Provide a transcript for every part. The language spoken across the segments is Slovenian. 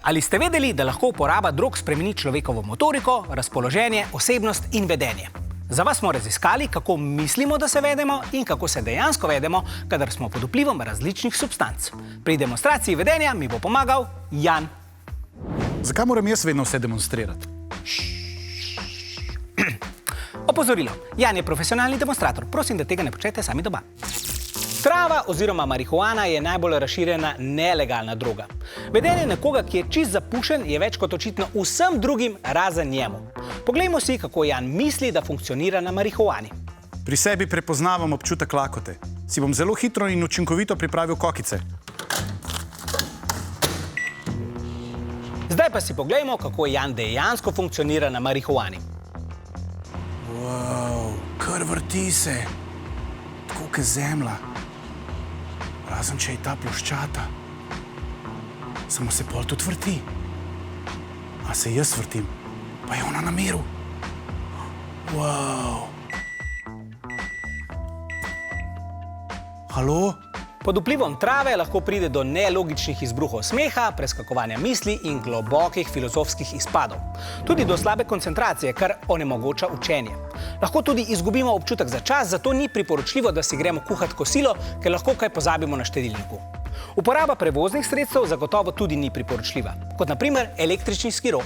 Ali ste vedeli, da lahko uporaba drog spremeni človekovo motoriko, razpoloženje, osebnost in vedenje? Za vas smo raziskali, kako mislimo, da se vedemo in kako se dejansko vedemo, kadar smo pod vplivom različnih substanc. Pri demonstraciji vedenja mi bo pomagal Jan. Zakaj moram jaz vedno vse demonstrirati? Opozorilo. Jan je profesionalni demonstrator. Prosim, da tega ne počnete sami doma. Trava oziroma marihuana je najbolj razširjena nelegalna droga. Vedenje nekoga, ki je čist zapušen, je več kot očitno vsem drugim razen njemu. Poglejmo si, kako Jan misli, da funkcionira na marihuani. Pri sebi prepoznavam občutek lakote. Si bom zelo hitro in učinkovito pripravil kokice. Zdaj pa si poglejmo, kako Jan dejansko funkcionira na marihuani. Wow, kar vrti se. Tako kot zemlja. Razen, če je ta ploščata. Samo se pol tudi vrti. A se jaz vrtim, pa je ona na miru. Wow. Halo? Pod vplivom trave lahko pride do nelogičnih izbruhov smeha, preskakovanja misli in globokih filozofskih izpadov. Tudi do slabe koncentracije, kar onemogoča učenje. Lahko tudi izgubimo občutek za čas, zato ni priporočljivo, da si gremo kuhat kosilo, ker lahko kaj pozabimo na štedilniku. Uporaba prevoznih sredstev zagotovo tudi ni priporočljiva, kot na primer električni skiro.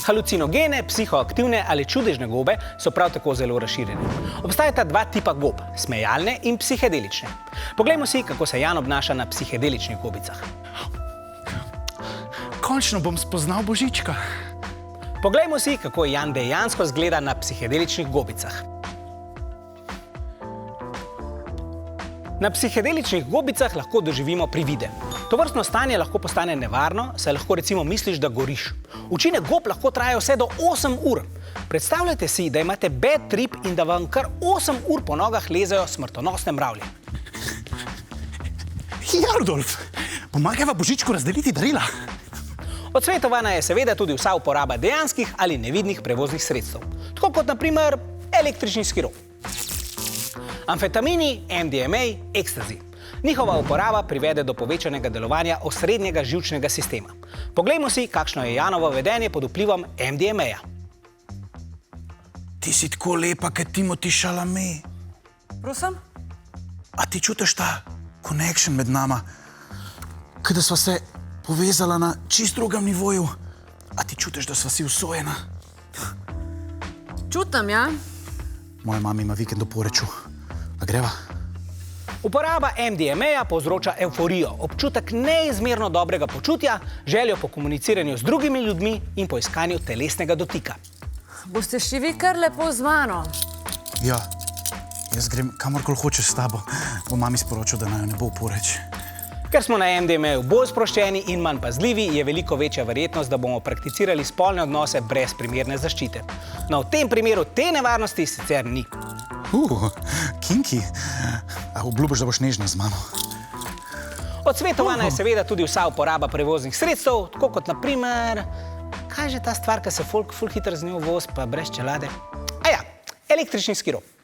Halucinogene, psihoaktivne ali čudežne gobe so prav tako zelo razširjene. Obstajata dva tipa gob, smejalne in psihedelične. Poglejmo si, kako se Jan obnaša na psihedeličnih gobicah. Končno bom spoznal Božička. Poglejmo si, kako Jan dejansko zgleda na psihedeličnih gobicah. Na psihedeličnih gobicah lahko doživimo privide. Tovrstno stanje lahko postane nevarno, saj lahko recimo misliš, da goriš. Učinek gob lahko traja vse do 8 ur. Predstavljajte si, da imate bad trip in da vam kar 8 ur po nogah lezejo smrtonosne mravlje. Jardolf, pomagajva Božičku razdeliti darila. Odsvetovana je seveda tudi vsa uporaba dejanskih ali nevidnih prevoznih sredstev. Tako kot na primer električni skiro. Amfetamini, MDMA, ekstazi. Njihova uporaba privede do povečanega delovanja osrednjega živčnega sistema. Poglejmo si, kakšno je Janovo vedenje pod vplivom MDMA-ja. Ti si tako lepa, kot Timothy Chalamet. Prosim? A ti čutiš ta connection med nama? Kot da sva se povezala na čist drugem nivoju. A ti čutiš, da sva si usojena? Čutam, ja. Moja mama ima vikend v Poreču. A greva? Uporaba MDMA-ja povzroča evforijo, občutek neizmerno dobrega počutja, željo po komuniciranju z drugimi ljudmi in po iskanju telesnega dotika. Boste še vi kar lepo z mano. Ja, jaz grem kamorkoli hočeš s tabo. Bo mami sporočil, da naj jo ne bo v Poreč. Ker smo na MDMA-ju bolj sproščeni in manj pazljivi, je veliko večja verjetnost, da bomo prakticirali spolne odnose brez primerne zaščite. No, v tem primeru te nevarnosti sicer ni. Kinki. A obljubiš, da boš nežna z mano? Odsvetovana je seveda tudi vsa uporaba prevoznih sredstev, tako kot na primer, kaj je že ta stvar, ki se folk ful hitro z njo voz, pa brez čelade? Aja, električni skiro.